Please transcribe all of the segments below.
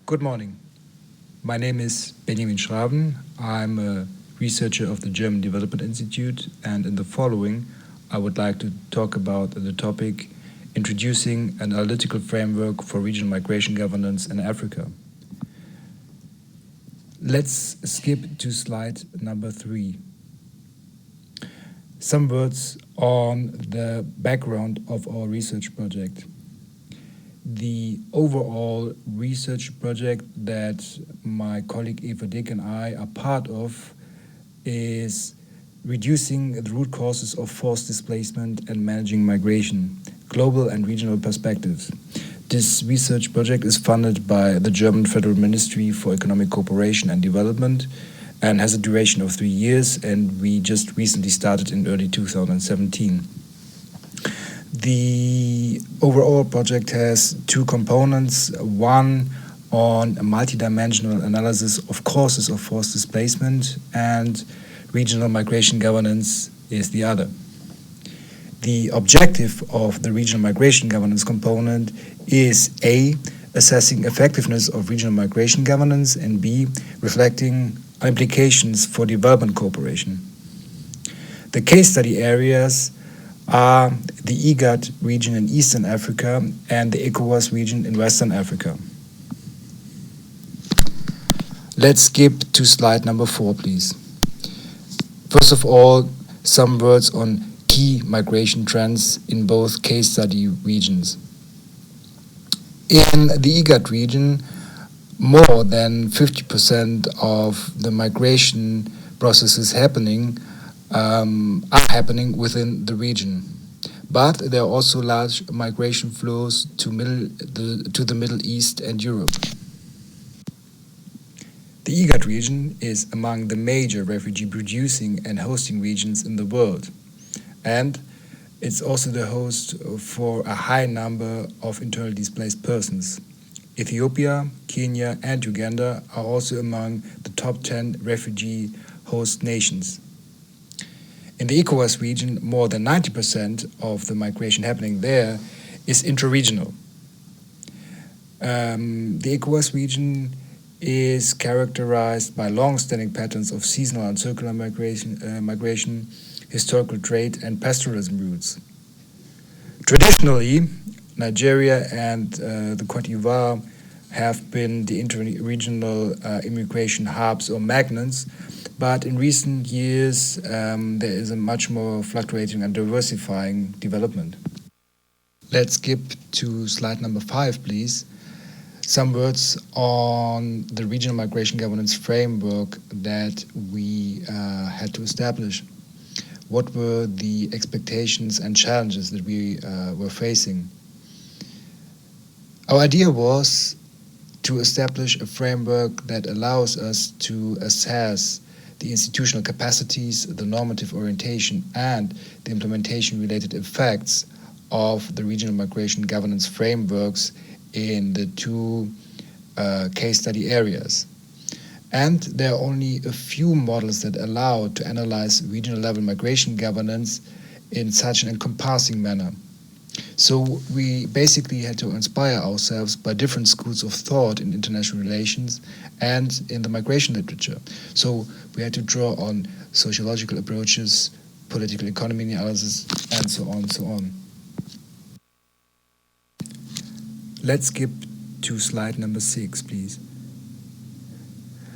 Good morning. My name is Benjamin Schraven. I'm a researcher of the German Development Institute, and in the following, I would like to talk about the topic introducing an analytical framework for regional migration governance in Africa. Let's skip to slide number 3. Some words on the background of our research project. The overall research project that my colleague Eva Dick and I are part of is reducing the root causes of forced displacement and managing migration, global and regional perspectives. This research project is funded by the German Federal Ministry for Economic Cooperation and Development and has a duration of 3 years, and we just recently started in early 2017. The overall project has 2 components, one on a multidimensional analysis of causes of forced displacement, and regional migration governance is the other. The objective of the regional migration governance component is A, assessing effectiveness of regional migration governance, and B, reflecting implications for development cooperation. The case study areas are the IGAD region in Eastern Africa and the ECOWAS region in Western Africa. Let's skip to slide number 4, please. First of all, some words on key migration trends in both case study regions. In the IGAD region, more than 50% of the migration processes are happening within the region. But there are also large migration flows to the Middle East and Europe. The IGAD region is among the major refugee-producing and hosting regions in the world. And it's also the host for a high number of internally displaced persons. Ethiopia, Kenya, and Uganda are also among the top 10 refugee host nations. In the ECOWAS region, more than 90% of the migration happening there is intra-regional. The ECOWAS region is characterized by long-standing patterns of seasonal and circular migration, historical trade, and pastoralism routes. Traditionally, Nigeria and the Cote d'Ivoire have been the inter-regional immigration hubs or magnets, but in recent years there is a much more fluctuating and diversifying development. Let's skip to slide number 5, please. Some words on the regional migration governance framework that we had to establish. What were the expectations and challenges that we were facing? Our idea was to establish a framework that allows us to assess the institutional capacities, the normative orientation, and the implementation-related effects of the regional migration governance frameworks in the 2 case study areas. And there are only a few models that allow to analyze regional level migration governance in such an encompassing manner. So we basically had to inspire ourselves by different schools of thought in international relations and in the migration literature. So we had to draw on sociological approaches, political economy analysis, and so on and so on. Let's skip to slide number 6, please.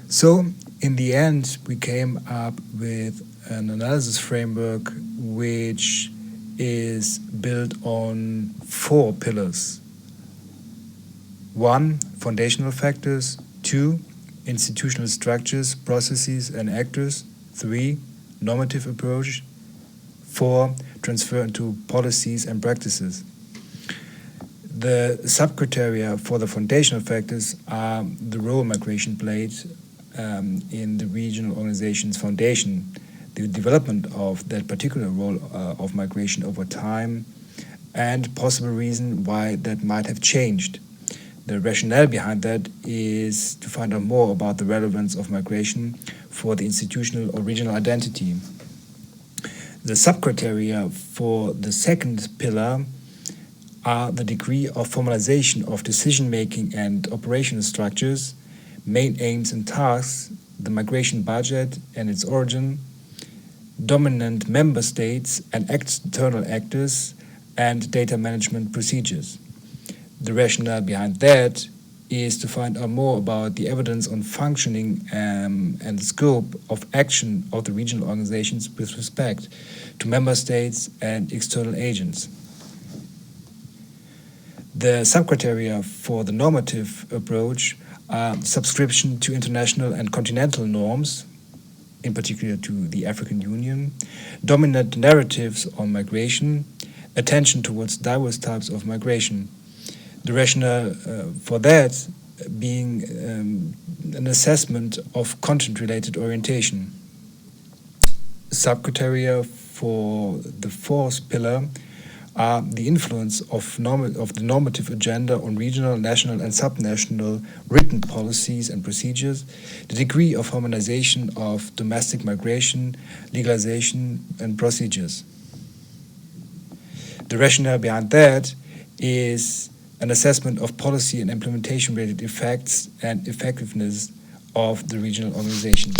So in the end, we came up with an analysis framework which is built on 4 pillars. 1, foundational factors. 2, institutional structures, processes, and actors. 3, normative approach. 4, transfer into policies and practices. The subcriteria for the foundational factors are the role migration played in the regional organization's foundation, the development of that particular role of migration over time, and possible reason why that might have changed. The rationale behind that is to find out more about the relevance of migration for the institutional or regional identity. The subcriteria for the second pillar are the degree of formalization of decision-making and operational structures, main aims and tasks, the migration budget and its origin, dominant member states and external actors, and data management procedures. The rationale behind that is to find out more about the evidence on functioning and the scope of action of the regional organizations with respect to member states and external agents. The subcriteria for the normative approach are subscription to international and continental norms, in particular to the African Union, dominant narratives on migration, attention towards diverse types of migration. The rationale for that being an assessment of content-related orientation. Subcriteria for the fourth pillar are the influence of the normative agenda on regional, national and subnational written policies and procedures, the degree of harmonization of domestic migration, legalization and procedures. The rationale behind that is an assessment of policy and implementation-related effects and effectiveness of the regional organizations.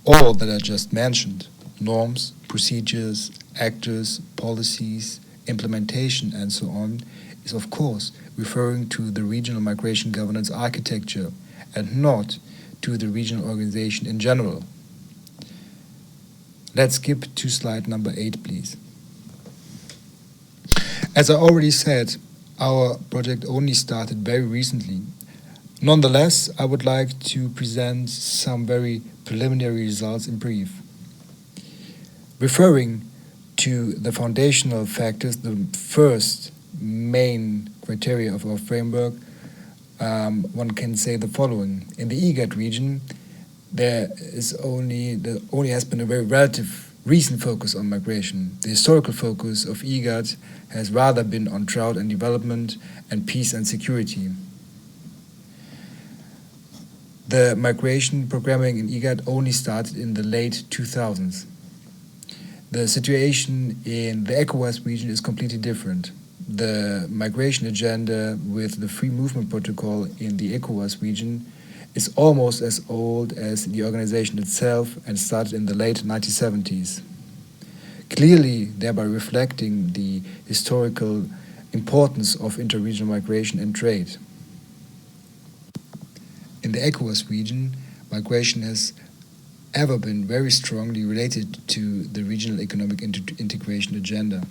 All that I just mentioned, norms, procedures, actors, policies, implementation, and so on, is of course referring to the regional migration governance architecture and not to the regional organization in general. Let's skip to slide number 8, please. As I already said, our project only started very recently. Nonetheless, I would like to present some very preliminary results in brief. Referring to the foundational factors, the first main criteria of our framework, one can say the following. In the IGAD region, there only has been a very relative recent focus on migration. The historical focus of IGAD has rather been on drought and development and peace and security. The migration programming in IGAD only started in the late 2000s. The situation in the ECOWAS region is completely different. The migration agenda with the free movement protocol in the ECOWAS region is almost as old as the organization itself and started in the late 1970s. Clearly, thereby reflecting the historical importance of interregional migration and trade. In the ECOWAS region, migration has ever been very strongly related to the regional economic integration agenda.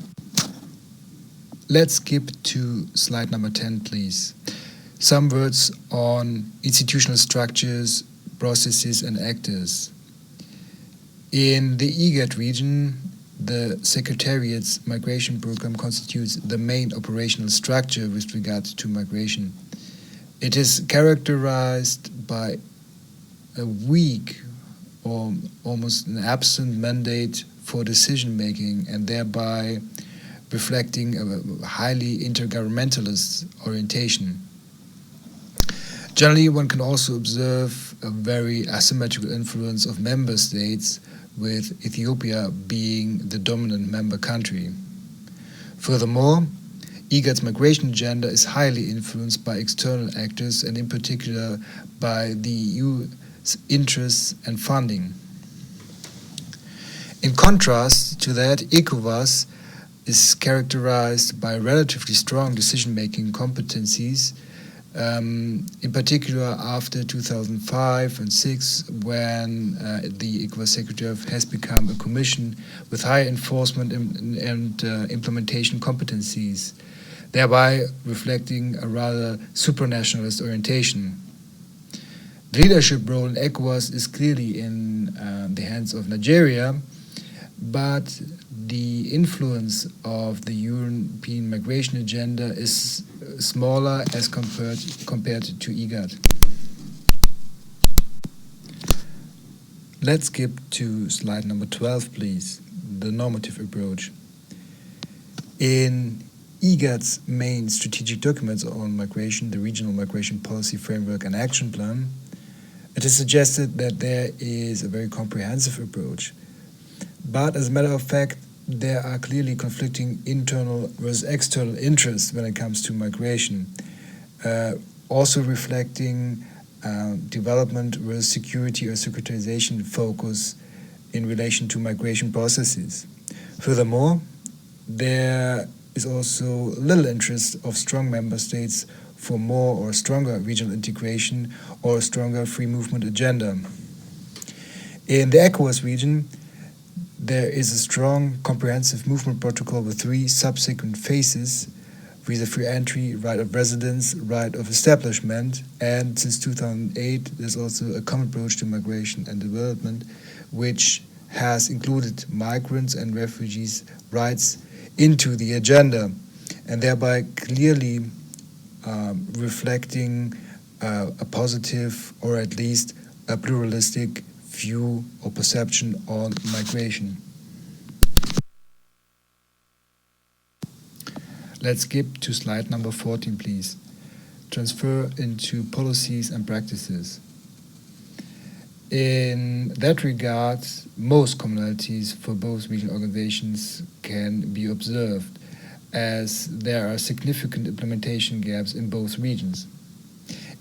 Let's skip to slide number 10, please. Some words on institutional structures, processes and actors. In the IGAD region, the Secretariat's migration program constitutes the main operational structure with regard to migration. It is characterized by a weak or almost an absent mandate for decision-making and thereby reflecting a highly intergovernmentalist orientation. Generally, one can also observe a very asymmetrical influence of member states, with Ethiopia being the dominant member country. Furthermore, IGAD's migration agenda is highly influenced by external actors and in particular by the EU's interests and funding. In contrast to that, ECOWAS is characterized by relatively strong decision-making competencies, in particular after 2005 and 2006, when the ECOWAS Secretariat has become a commission with high enforcement and implementation competencies, thereby reflecting a rather supranationalist orientation. The leadership role in ECOWAS is clearly in the hands of Nigeria, but the influence of the European migration agenda is smaller as compared to IGAD. Let's skip to slide number 12, please, the normative approach. In IGAD's main strategic documents on migration, the Regional Migration Policy Framework and Action Plan, it is suggested that there is a very comprehensive approach. But as a matter of fact, there are clearly conflicting internal versus external interests when it comes to migration, also reflecting development versus security or securitization focus in relation to migration processes. Furthermore, there is also little interest of strong member states for more or stronger regional integration or a stronger free movement agenda. In the ECOWAS region, there is a strong comprehensive movement protocol with 3 subsequent phases: visa free entry, right of residence, right of establishment, and since 2008 there's also a common approach to migration and development, which has included migrants and refugees' rights into the agenda, and thereby clearly reflecting a positive or at least a pluralistic view or perception on migration. Let's skip to slide number 14, please. Transfer into policies and practices. In that regard, most commonalities for both regional organizations can be observed, as there are significant implementation gaps in both regions.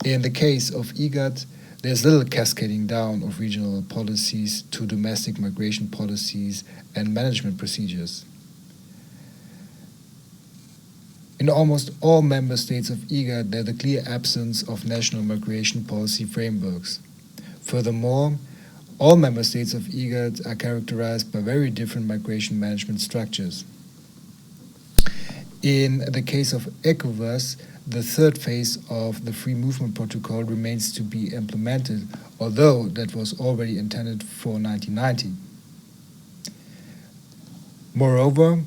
In the case of IGAD, there's little cascading down of regional policies to domestic migration policies and management procedures. In almost all member states of IGAD, there's a clear absence of national migration policy frameworks. Furthermore, all member states of IGAD are characterized by very different migration management structures. In the case of ECOWAS, the third phase of the Free Movement Protocol remains to be implemented, although that was already intended for 1990. Moreover,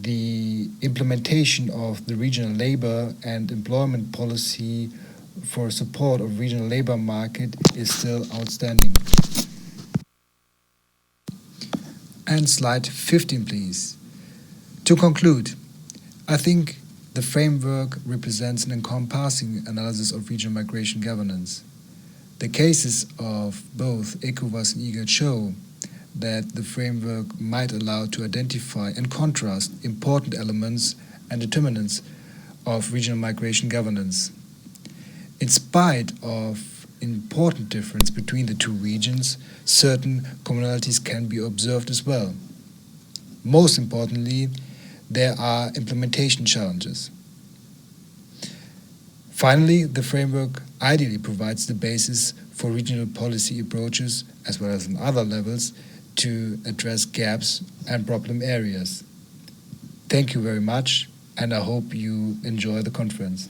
the implementation of the regional labor and employment policy for support of regional labor market is still outstanding. And slide 15, please. To conclude, I think the framework represents an encompassing analysis of regional migration governance. The cases of both ECOWAS and IGAD show that the framework might allow to identify and contrast important elements and determinants of regional migration governance. In spite of important difference between the two regions, certain commonalities can be observed as well. Most importantly, there are implementation challenges. Finally, the framework ideally provides the basis for regional policy approaches, as well as on other levels, to address gaps and problem areas. Thank you very much, and I hope you enjoy the conference.